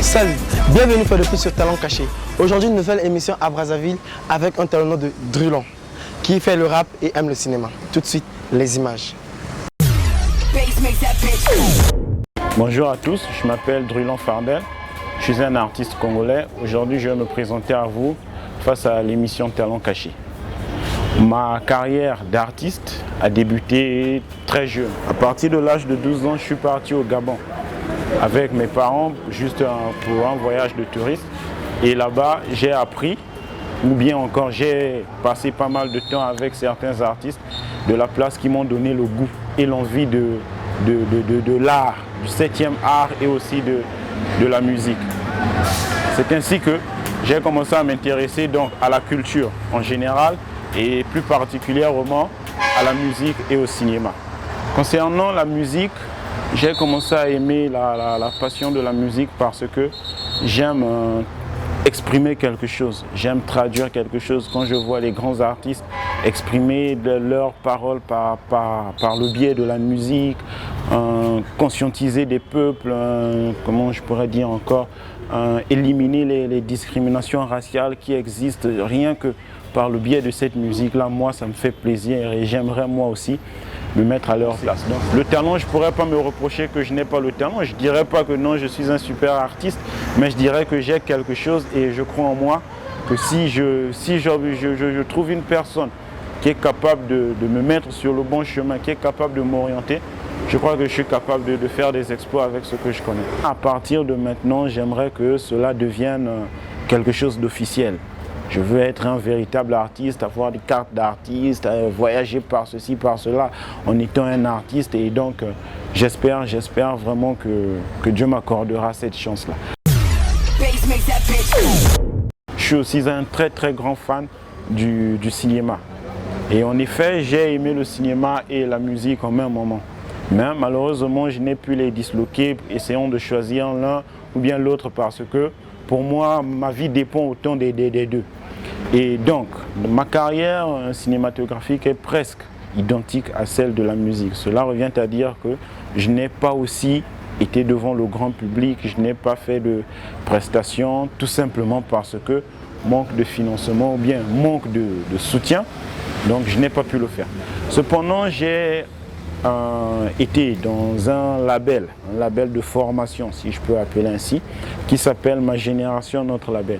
Salut, bienvenue une fois de plus sur Talent Caché. Aujourd'hui une nouvelle émission à Brazzaville avec un talent de Drulan qui fait le rap et aime le cinéma. Tout de suite, les images. Bonjour à tous, je m'appelle Drulan Fardel, je suis un artiste congolais. Aujourd'hui je vais me présenter à vous face à l'émission Talent Caché. Ma carrière d'artiste a débuté très jeune. À partir de l'âge de 12 ans, je suis parti au Gabon avec mes parents, juste pour un voyage de tourisme. Et là-bas, j'ai appris, ou bien encore, j'ai passé pas mal de temps avec certains artistes de la place qui m'ont donné le goût et l'envie de l'art, du 7e art et aussi de la musique. C'est ainsi que j'ai commencé à m'intéresser donc à la culture en général et plus particulièrement à la musique et au cinéma. Concernant la musique, j'ai commencé à aimer la passion de la musique parce que j'aime exprimer quelque chose, j'aime traduire quelque chose. Quand je vois les grands artistes exprimer leurs paroles par le biais de la musique, conscientiser des peuples, comment je pourrais dire encore, éliminer les discriminations raciales qui existent rien que par le biais de cette musique-là, moi ça me fait plaisir et j'aimerais moi aussi me mettre à leur place. Donc, le talent, je ne pourrais pas me reprocher que je n'ai pas le talent. Je ne dirais pas que non, je suis un super artiste, mais je dirais que j'ai quelque chose et je crois en moi que si je trouve une personne qui est capable de me mettre sur le bon chemin, qui est capable de m'orienter, je crois que je suis capable de faire des exploits avec ce que je connais. À partir de maintenant, j'aimerais que cela devienne quelque chose d'officiel. Je veux être un véritable artiste, avoir des cartes d'artiste, voyager par ceci, par cela, en étant un artiste. Et donc, j'espère vraiment que Dieu m'accordera cette chance-là. Je suis aussi un très grand fan du cinéma. Et en effet, j'ai aimé le cinéma et la musique en même moment. Mais malheureusement, je n'ai pu les disloquer, essayant de choisir l'un ou bien l'autre parce que pour moi, ma vie dépend autant des deux. Et donc, ma carrière cinématographique est presque identique à celle de la musique. Cela revient à dire que je n'ai pas aussi été devant le grand public, je n'ai pas fait de prestations, tout simplement parce que manque de financement ou bien manque de soutien, donc je n'ai pas pu le faire. Cependant, j'ai été dans un label de formation, si je peux appeler ainsi, qui s'appelle Ma Génération, notre label.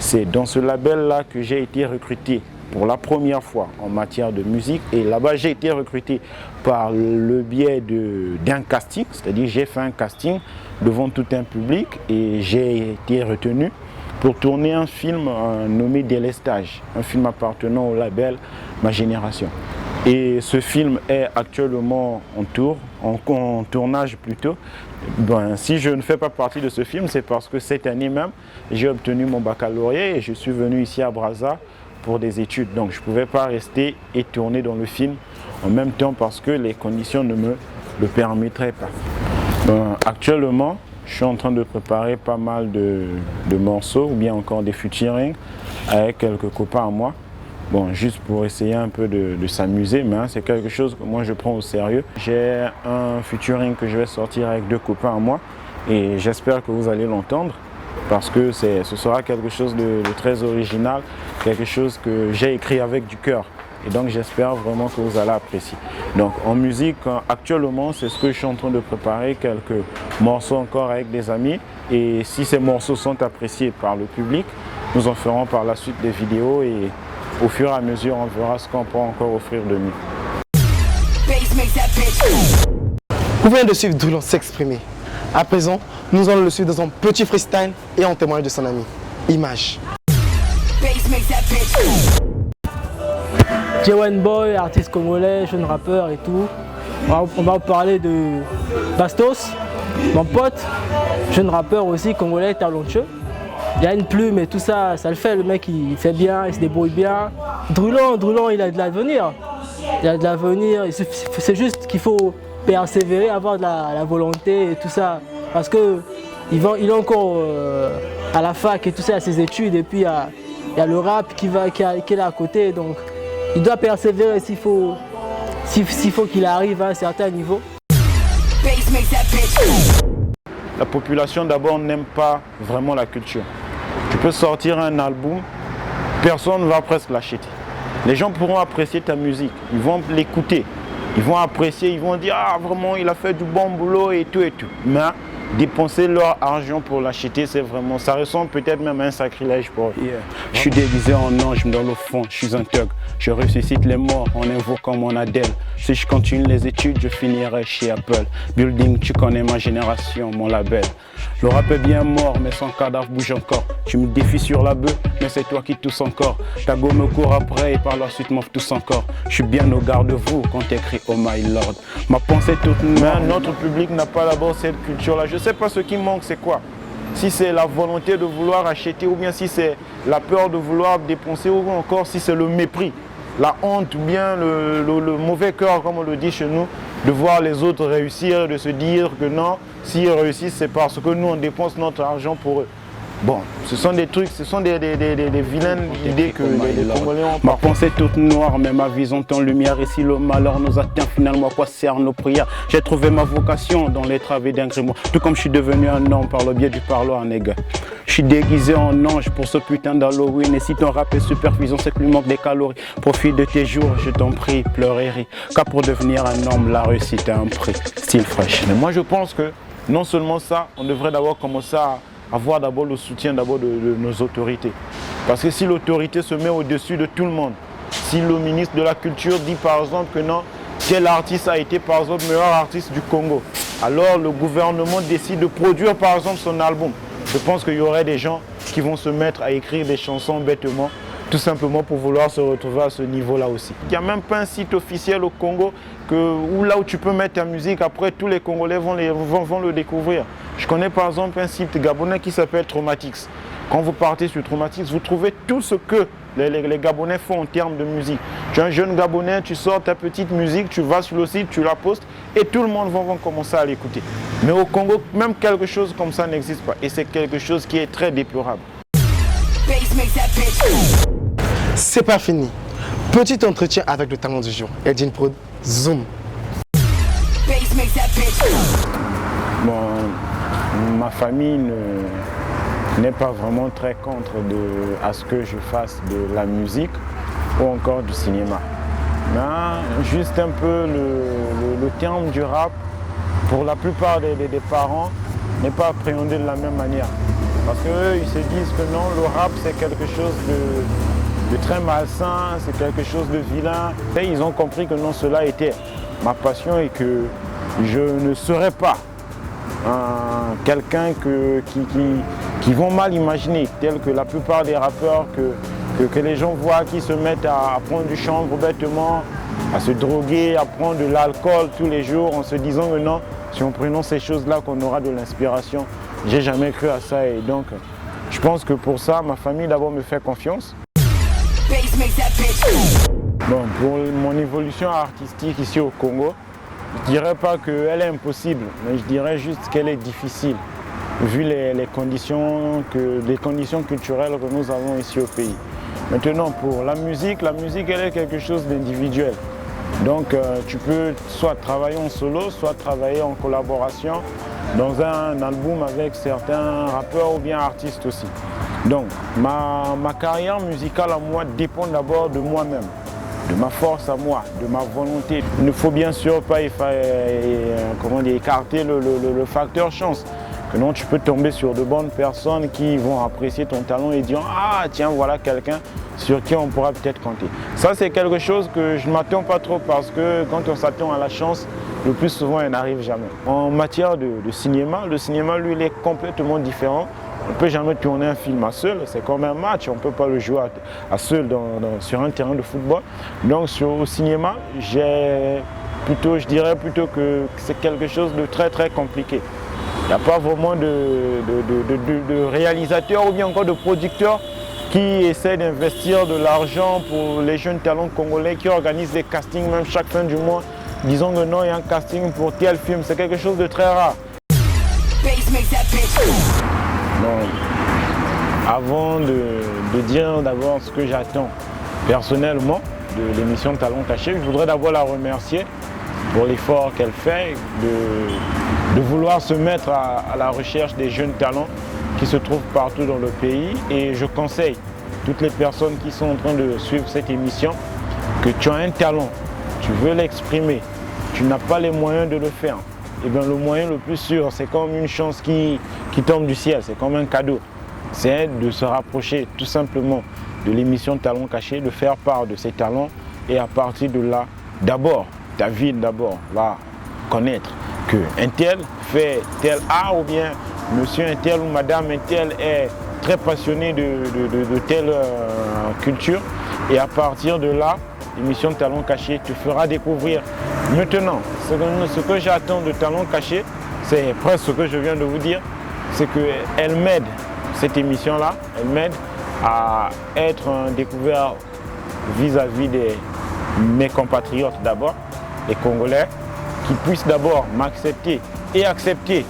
C'est dans ce label-là que j'ai été recruté pour la première fois en matière de musique. Et là-bas, j'ai été recruté par le biais d'un casting, c'est-à-dire j'ai fait un casting devant tout un public et j'ai été retenu pour tourner un film nommé Délestage, un film appartenant au label Ma Génération. Et ce film est actuellement en tournage plutôt. Ben, si je ne fais pas partie de ce film, c'est parce que cette année même, j'ai obtenu mon baccalauréat et je suis venu ici à Brazza pour des études. Donc je ne pouvais pas rester et tourner dans le film en même temps parce que les conditions ne me le permettraient pas. Ben, actuellement, je suis en train de préparer pas mal de morceaux ou bien encore des featuring avec quelques copains à moi. Bon, juste pour essayer un peu de s'amuser, mais c'est quelque chose que moi je prends au sérieux. J'ai un featuring que je vais sortir avec 2 copains à moi et j'espère que vous allez l'entendre parce que ce sera quelque chose de très original, quelque chose que j'ai écrit avec du cœur. Et donc j'espère vraiment que vous allez apprécier. Donc en musique, actuellement, c'est ce que je suis en train de préparer, quelques morceaux encore avec des amis. Et si ces morceaux sont appréciés par le public, nous en ferons par la suite des vidéos et au fur et à mesure, on verra ce qu'on peut encore offrir de mieux. Vous venez de suivre Drulan s'exprimer. À présent, nous allons le suivre dans un petit freestyle et en témoignage de son ami. Image. J1 Boy, artiste congolais, jeune rappeur et tout. On va parler de Bastos, mon pote, jeune rappeur aussi congolais talentueux. il a une plume et tout ça, ça le fait. Le mec, il fait bien, il se débrouille bien. Drulon, il a de l'avenir. Il a de l'avenir. C'est juste qu'il faut persévérer, avoir de la volonté et tout ça. Parce que il est encore à la fac et tout ça, à ses études. Et puis il y a le rap qui est là à côté. Donc il doit persévérer s'il faut qu'il arrive à un certain niveau. La population d'abord n'aime pas vraiment la culture. Tu peux sortir un album, personne ne va presque l'acheter. Les gens pourront apprécier ta musique, ils vont l'écouter, ils vont apprécier, ils vont dire ah vraiment il a fait du bon boulot et tout. Mais dépenser leur argent pour l'acheter, c'est vraiment, ça ressemble peut-être même à un sacrilège pour eux. Yeah. Je suis déguisé en ange dans le fond, je suis un thug. Je ressuscite les morts en invoquant mon Adèle. Si je continue les études, je finirai chez Apple. Building, tu connais ma génération, mon label. Le rap est bien mort, mais son cadavre bouge encore. Tu me défies sur la bœuf, mais c'est toi qui tousse encore. Ta go me court après et par la suite m'en tousse encore. Je suis bien au garde-vous quand t'écris Oh my Lord. Ma pensée toute noire. Mais notre public n'a pas d'abord cette culture-là. Je ne sais pas ce qui manque, c'est quoi. Si c'est la volonté de vouloir acheter ou bien si c'est la peur de vouloir dépenser ou encore si c'est le mépris, la honte ou bien le mauvais cœur, comme on le dit chez nous, de voir les autres réussir, de se dire que non, s'ils réussissent, c'est parce que nous, on dépense notre argent pour eux. Bon, ce sont des trucs, ce sont des vilaines idées que les Congolais ont. Ma pensée toute noire, mais ma vision en lumière. Et si le malheur nous atteint, finalement, à quoi servent nos prières? J'ai trouvé ma vocation dans les travées d'un grimoire. Tout comme je suis devenu un homme par le biais du parloir, nègre. Je suis déguisé en ange pour ce putain d'Halloween. Et si ton rap est supervision, c'est que lui manque des calories. Profite de tes jours, je t'en prie, pleure et ris. Car pour devenir un homme, la réussite a un prix. Style fraîche. Mais moi, je pense que non seulement ça, on devrait d'abord commencer à avoir d'abord le soutien de nos autorités. Parce que si l'autorité se met au-dessus de tout le monde, si le ministre de la Culture dit par exemple que non, tel artiste a été par exemple meilleur artiste du Congo, alors le gouvernement décide de produire par exemple son album, je pense qu'il y aurait des gens qui vont se mettre à écrire des chansons bêtement, tout simplement pour vouloir se retrouver à ce niveau-là aussi. Il n'y a même pas un site officiel au Congo là où tu peux mettre ta musique, après tous les Congolais vont le découvrir. Je connais par exemple un site gabonais qui s'appelle Traumatix. Quand vous partez sur Traumatix, vous trouvez tout ce que les Gabonais font en termes de musique. Tu es un jeune Gabonais, tu sors ta petite musique, tu vas sur le site, tu la postes et tout le monde va commencer à l'écouter. Mais au Congo, même quelque chose comme ça n'existe pas et c'est quelque chose qui est très déplorable. C'est pas fini. Petit entretien avec le talent du jour. Edin Prod, Zoom. Bon, ma famille n'est pas vraiment très contre à ce que je fasse de la musique ou encore du cinéma. Mais juste un peu le terme du rap, pour la plupart des parents, n'est pas appréhendé de la même manière. Parce qu'eux, ils se disent que non, le rap c'est quelque chose de très malsain, c'est quelque chose de vilain. Et ils ont compris que non, cela était ma passion et que je ne serais pas quelqu'un qui vont mal imaginer, tel que la plupart des rappeurs que les gens voient qui se mettent à prendre du chanvre bêtement, à se droguer, à prendre de l'alcool tous les jours en se disant que non, si on prononce ces choses-là qu'on aura de l'inspiration. J'ai jamais cru à ça et donc je pense que pour ça, ma famille d'abord me fait confiance. Bon, pour mon évolution artistique ici au Congo, je ne dirais pas qu'elle est impossible, mais je dirais juste qu'elle est difficile, vu les conditions culturelles que nous avons ici au pays. Maintenant, pour la musique elle est quelque chose d'individuel. Donc, tu peux soit travailler en solo, soit travailler en collaboration dans un album avec certains rappeurs ou bien artistes aussi. Donc, ma carrière musicale à moi dépend d'abord de moi-même, de ma force à moi, de ma volonté. Il ne faut bien sûr pas écarter le facteur chance. Que non, tu peux tomber sur de bonnes personnes qui vont apprécier ton talent et dire « Ah, tiens, voilà quelqu'un sur qui on pourra peut-être compter. » Ça, c'est quelque chose que je ne m'attends pas trop parce que quand on s'attend à la chance, le plus souvent, elle n'arrive jamais. En matière de cinéma, le cinéma, lui, il est complètement différent. On ne peut jamais tourner un film à seul, c'est comme un match, on ne peut pas le jouer à seul sur un terrain de football. Donc au cinéma, je dirais plutôt que c'est quelque chose de très très compliqué. Il n'y a pas vraiment de réalisateurs ou bien encore de producteurs qui essaient d'investir de l'argent pour les jeunes talents congolais, qui organisent des castings même chaque fin du mois. Disons que non, il y a un casting pour tel film, c'est quelque chose de très rare. Donc, avant de dire d'abord ce que j'attends personnellement de l'émission Talents Cachés, je voudrais d'abord la remercier pour l'effort qu'elle fait de vouloir se mettre à la recherche des jeunes talents qui se trouvent partout dans le pays. Et je conseille toutes les personnes qui sont en train de suivre cette émission que tu as un talent, tu veux l'exprimer, tu n'as pas les moyens de le faire. Et bien le moyen le plus sûr, c'est comme une chance qui tombe du ciel, c'est comme un cadeau. C'est de se rapprocher tout simplement de l'émission Talents Cachés, de faire part de ses talents et à partir de là, d'abord, ta ville d'abord va connaître qu'un tel fait tel art ou bien monsieur un tel ou madame un tel est très passionné de telle culture et à partir de là, l'émission Talents Cachés te fera découvrir. Maintenant, ce que j'attends de Talents Cachés, c'est presque ce que je viens de vous dire, c'est qu'elle m'aide, cette émission-là, elle m'aide à être un découvert vis-à-vis de mes compatriotes d'abord, les Congolais, qui puissent d'abord m'accepter et accepter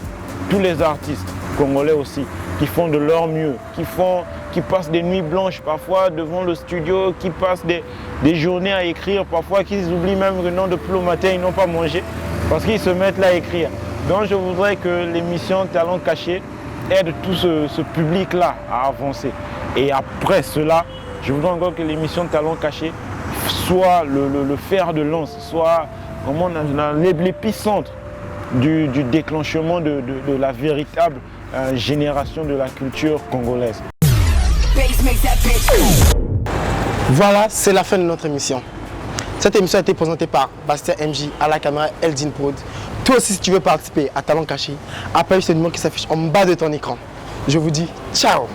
tous les artistes congolais aussi, qui font de leur mieux, qui passent des nuits blanches parfois devant le studio, qui passent des journées à écrire, parfois qu'ils oublient même que non, depuis le matin ils n'ont pas mangé, parce qu'ils se mettent là à écrire. Donc je voudrais que l'émission Talents Cachés aide tout ce public-là à avancer. Et après cela, je voudrais encore que l'émission Talents Cachés soit le fer de lance, soit l'épicentre du déclenchement de la véritable génération de la culture congolaise. Voilà, c'est la fin de notre émission. Cette émission a été présentée par Bastien MJ, à la caméra Eldin Prod. Toi aussi, si tu veux participer à Talents Cachés, appelle ce numéro qui s'affiche en bas de ton écran. Je vous dis ciao.